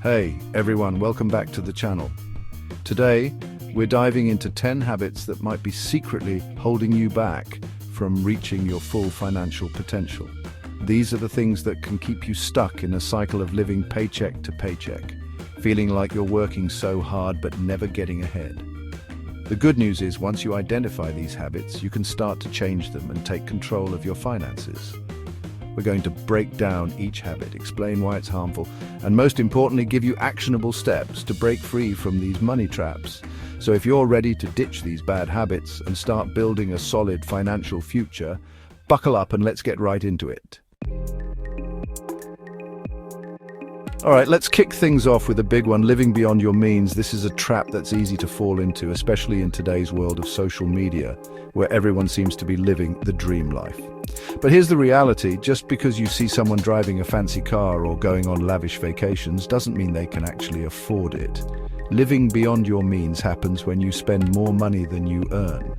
Hey everyone, welcome back to the channel. Today, we're diving into 10 habits that might be secretly holding you back from reaching your full financial potential. These are the things that can keep you stuck in a cycle of living paycheck to paycheck, feeling like you're working so hard but never getting ahead. The good news is, once you identify these habits, you can start to change them and take control of your finances. We're going to break down each habit, explain why it's harmful, and most importantly, give you actionable steps to break free from these money traps. So if you're ready to ditch these bad habits and start building a solid financial future, buckle up and let's get right into it. All right, let's kick things off with a big one, living beyond your means. This is a trap that's easy to fall into, especially in today's world of social media, where everyone seems to be living the dream life. But here's the reality: just because you see someone driving a fancy car or going on lavish vacations doesn't mean they can actually afford it. Living beyond your means happens when you spend more money than you earn,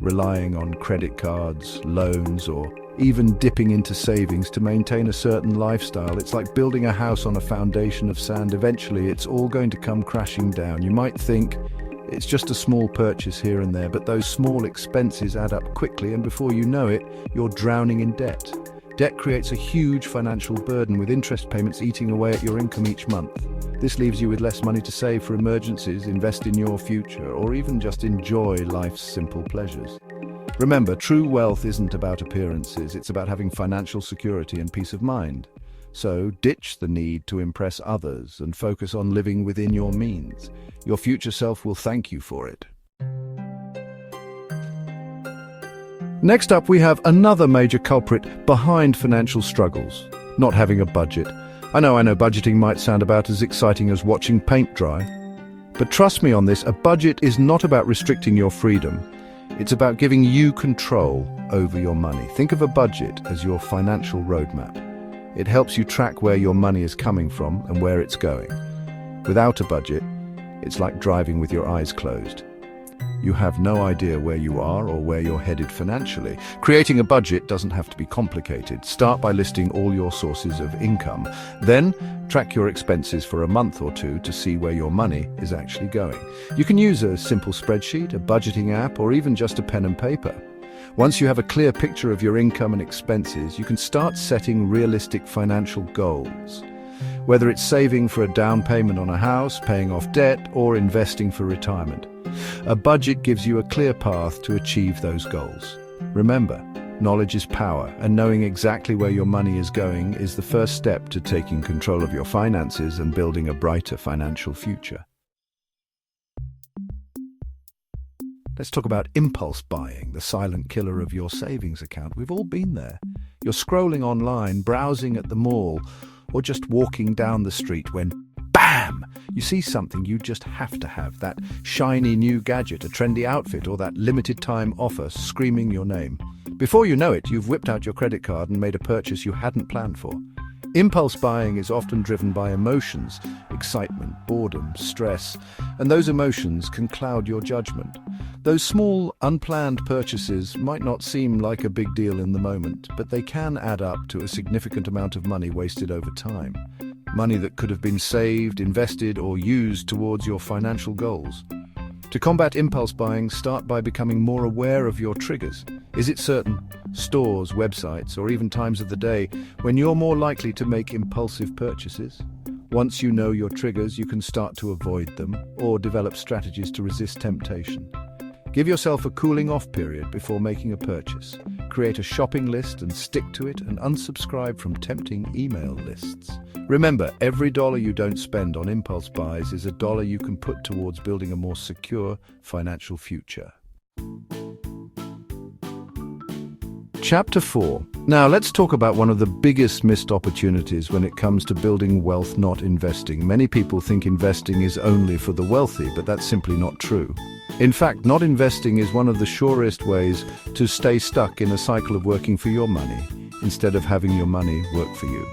relying on credit cards, loans, or even dipping into savings to maintain a certain lifestyle. It's like building a house on a foundation of sand. Eventually, it's all going to come crashing down. You might think it's just a small purchase here and there, but those small expenses add up quickly, and before you know it, you're drowning in debt. Debt creates a huge financial burden, with interest payments eating away at your income each month. This leaves you with less money to save for emergencies, invest in your future, or even just enjoy life's simple pleasures. Remember, true wealth isn't about appearances, it's about having financial security and peace of mind. So ditch the need to impress others and focus on living within your means. Your future self will thank you for it. Next up, we have another major culprit behind financial struggles: not having a budget. I know budgeting might sound about as exciting as watching paint dry. But trust me on this, a budget is not about restricting your freedom. It's about giving you control over your money. Think of a budget as your financial roadmap. It helps you track where your money is coming from and where it's going. Without a budget, it's like driving with your eyes closed. You have no idea where you are or where you're headed financially. Creating a budget doesn't have to be complicated. Start by listing all your sources of income. Then, track your expenses for a month or two to see where your money is actually going. You can use a simple spreadsheet, a budgeting app, or even just a pen and paper. Once you have a clear picture of your income and expenses, you can start setting realistic financial goals. Whether it's saving for a down payment on a house, paying off debt, or investing for retirement, a budget gives you a clear path to achieve those goals. Remember, knowledge is power, and knowing exactly where your money is going is the first step to taking control of your finances and building a brighter financial future. Let's talk about impulse buying, the silent killer of your savings account. We've all been there. You're scrolling online, browsing at the mall, or just walking down the street when, bam! You see something you just have to have, that shiny new gadget, a trendy outfit, or that limited time offer screaming your name. Before you know it, you've whipped out your credit card and made a purchase you hadn't planned for. Impulse buying is often driven by emotions: excitement, boredom, stress, and those emotions can cloud your judgment. Those small, unplanned purchases might not seem like a big deal in the moment, but they can add up to a significant amount of money wasted over time. Money that could have been saved, invested, or used towards your financial goals. To combat impulse buying, start by becoming more aware of your triggers. Is it certain stores, websites, or even times of the day when you're more likely to make impulsive purchases? Once you know your triggers, you can start to avoid them or develop strategies to resist temptation. Give yourself a cooling off period before making a purchase. Create a shopping list and stick to it, and unsubscribe from tempting email lists. Remember, every dollar you don't spend on impulse buys is a dollar you can put towards building a more secure financial future. Chapter 4. Now let's talk about one of the biggest missed opportunities when it comes to building wealth: not investing. Many people think investing is only for the wealthy, but that's simply not true. In fact, not investing is one of the surest ways to stay stuck in a cycle of working for your money instead of having your money work for you.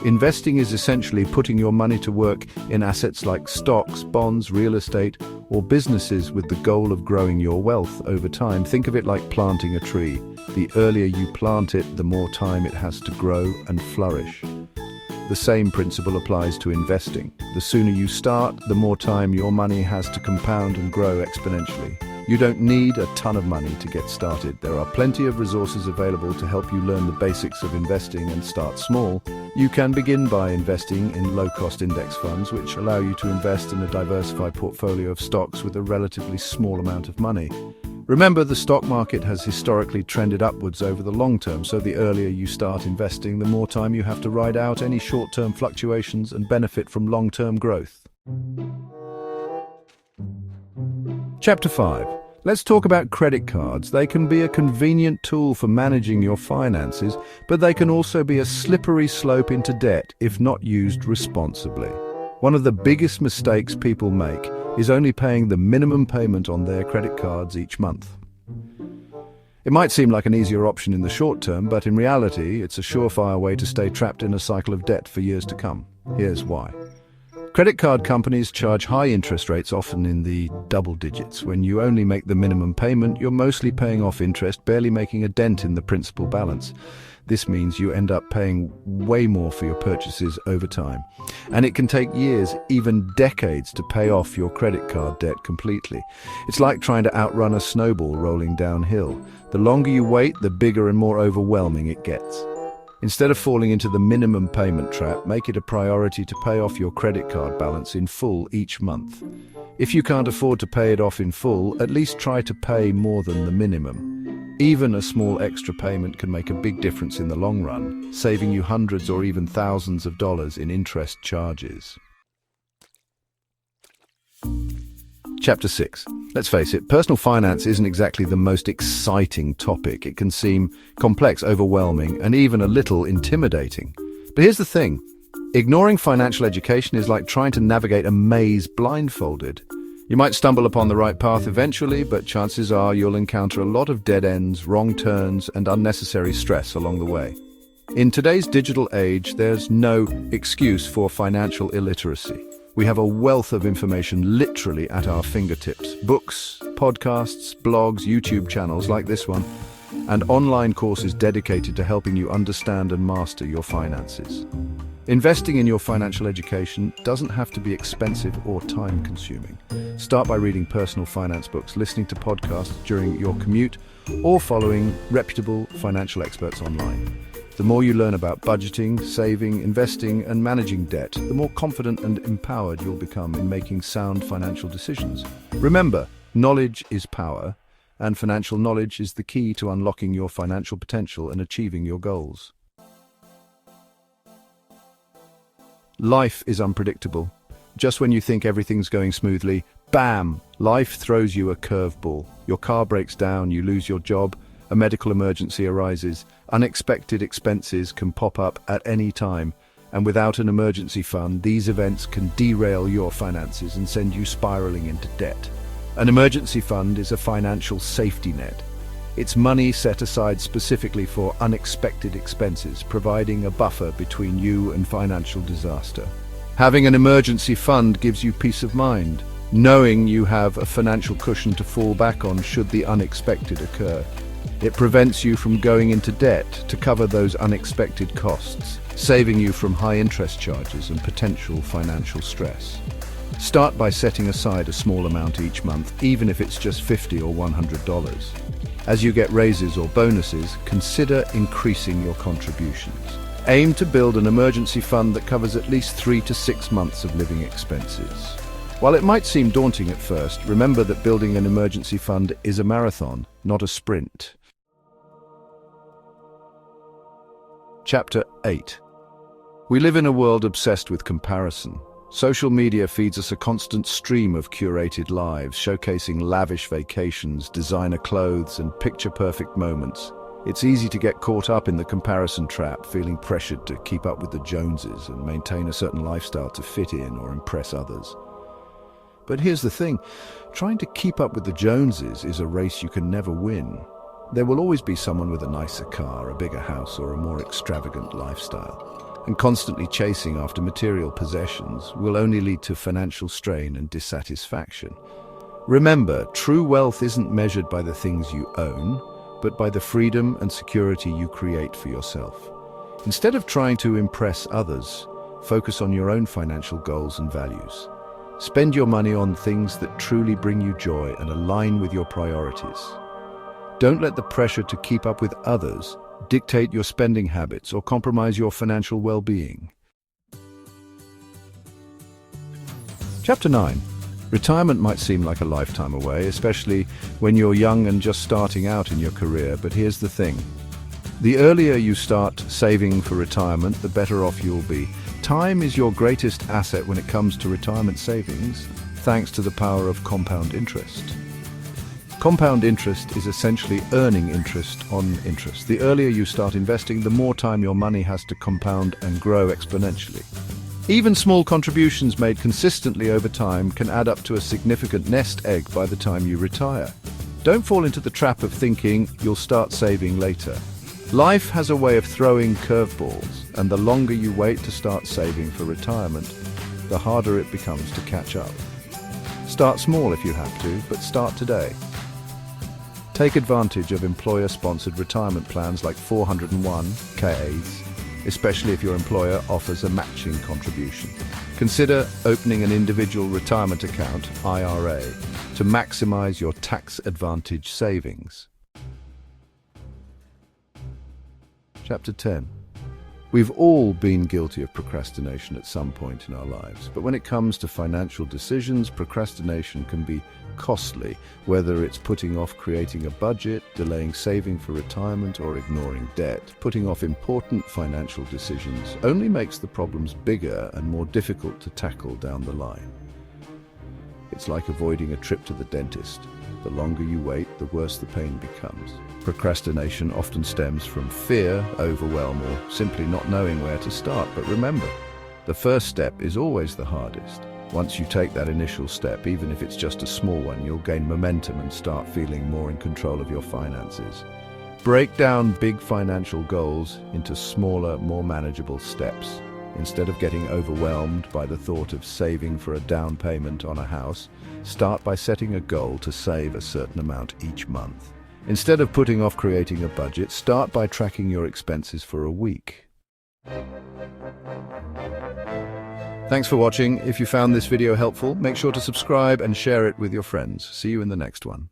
Investing is essentially putting your money to work in assets like stocks, bonds, real estate, or businesses with the goal of growing your wealth over time. Think of it like planting a tree. The earlier you plant it, the more time it has to grow and flourish. The same principle applies to investing. The sooner you start, the more time your money has to compound and grow exponentially. You don't need a ton of money to get started. There are plenty of resources available to help you learn the basics of investing and start small. You can begin by investing in low-cost index funds, which allow you to invest in a diversified portfolio of stocks with a relatively small amount of money. Remember, the stock market has historically trended upwards over the long term, so the earlier you start investing, the more time you have to ride out any short-term fluctuations and benefit from long-term growth. Chapter 5. Let's talk about credit cards. They can be a convenient tool for managing your finances, but they can also be a slippery slope into debt if not used responsibly. One of the biggest mistakes people make is only paying the minimum payment on their credit cards each month. It might seem like an easier option in the short term, but in reality, it's a surefire way to stay trapped in a cycle of debt for years to come. Here's why. Credit card companies charge high interest rates, often in the double digits. When you only make the minimum payment, you're mostly paying off interest, barely making a dent in the principal balance. This means you end up paying way more for your purchases over time. And it can take years, even decades, to pay off your credit card debt completely. It's like trying to outrun a snowball rolling downhill. The longer you wait, the bigger and more overwhelming it gets. Instead of falling into the minimum payment trap, make it a priority to pay off your credit card balance in full each month. If you can't afford to pay it off in full, at least try to pay more than the minimum. Even a small extra payment can make a big difference in the long run, saving you hundreds or even thousands of dollars in interest charges. Chapter 6. Let's face it, personal finance isn't exactly the most exciting topic. It can seem complex, overwhelming, and even a little intimidating. But here's the thing. Ignoring financial education is like trying to navigate a maze blindfolded. You might stumble upon the right path eventually, but chances are you'll encounter a lot of dead ends, wrong turns, and unnecessary stress along the way. In today's digital age, there's no excuse for financial illiteracy. We have a wealth of information literally at our fingertips. Books, podcasts, blogs, YouTube channels like this one, and online courses dedicated to helping you understand and master your finances. Investing in your financial education doesn't have to be expensive or time-consuming. Start by reading personal finance books, listening to podcasts during your commute, or following reputable financial experts online. The more you learn about budgeting, saving, investing, and managing debt, the more confident and empowered you'll become in making sound financial decisions. Remember, knowledge is power, and financial knowledge is the key to unlocking your financial potential and achieving your goals. Life is unpredictable. Just when you think everything's going smoothly, bam! Life throws you a curveball. Your car breaks down, you lose your job, a medical emergency arises, unexpected expenses can pop up at any time, and without an emergency fund, these events can derail your finances and send you spiraling into debt. An emergency fund is a financial safety net. It's money set aside specifically for unexpected expenses, providing a buffer between you and financial disaster. Having an emergency fund gives you peace of mind, knowing you have a financial cushion to fall back on should the unexpected occur. It prevents you from going into debt to cover those unexpected costs, saving you from high interest charges and potential financial stress. Start by setting aside a small amount each month, even if it's just $50 or $100. As you get raises or bonuses, consider increasing your contributions. Aim to build an emergency fund that covers at least 3 to 6 months of living expenses. While it might seem daunting at first, remember that building an emergency fund is a marathon, not a sprint. Chapter 8. We live in a world obsessed with comparison. Social media feeds us a constant stream of curated lives, showcasing lavish vacations, designer clothes, and picture-perfect moments. It's easy to get caught up in the comparison trap, feeling pressured to keep up with the Joneses and maintain a certain lifestyle to fit in or impress others. But here's the thing, trying to keep up with the Joneses is a race you can never win. There will always be someone with a nicer car, a bigger house, or a more extravagant lifestyle. And constantly chasing after material possessions will only lead to financial strain and dissatisfaction. Remember, true wealth isn't measured by the things you own, but by the freedom and security you create for yourself. Instead of trying to impress others, Focus on your own financial goals and values. Spend your money on things that truly bring you joy and align with your priorities. Don't let the pressure to keep up with others dictate your spending habits or compromise your financial well-being. Chapter 9. Retirement might seem like a lifetime away, especially when you're young and just starting out in your career, but here's the thing. The earlier you start saving for retirement, the better off you'll be. Time is your greatest asset when it comes to retirement savings, thanks to the power of compound interest. Compound interest is essentially earning interest on interest. The earlier you start investing, the more time your money has to compound and grow exponentially. Even small contributions made consistently over time can add up to a significant nest egg by the time you retire. Don't fall into the trap of thinking you'll start saving later. Life has a way of throwing curveballs, and the longer you wait to start saving for retirement, the harder it becomes to catch up. Start small if you have to, but start today. Take advantage of employer-sponsored retirement plans like 401(k)s, especially if your employer offers a matching contribution. Consider opening an individual retirement account, IRA, to maximize your tax-advantaged savings. Chapter 10. We've all been guilty of procrastination at some point in our lives, but when it comes to financial decisions, procrastination can be costly, whether it's putting off creating a budget, delaying saving for retirement, or ignoring debt. Putting off important financial decisions only makes the problems bigger and more difficult to tackle down the line. It's like avoiding a trip to the dentist. The longer you wait, the worse the pain becomes. Procrastination often stems from fear, overwhelm, or simply not knowing where to start. But remember, the first step is always the hardest. Once you take that initial step, even if it's just a small one, you'll gain momentum and start feeling more in control of your finances. Break down big financial goals into smaller, more manageable steps. Instead of getting overwhelmed by the thought of saving for a down payment on a house, start by setting a goal to save a certain amount each month. Instead of putting off creating a budget, start by tracking your expenses for a week. Thanks for watching. If you found this video helpful, make sure to subscribe and share it with your friends. See you in the next one.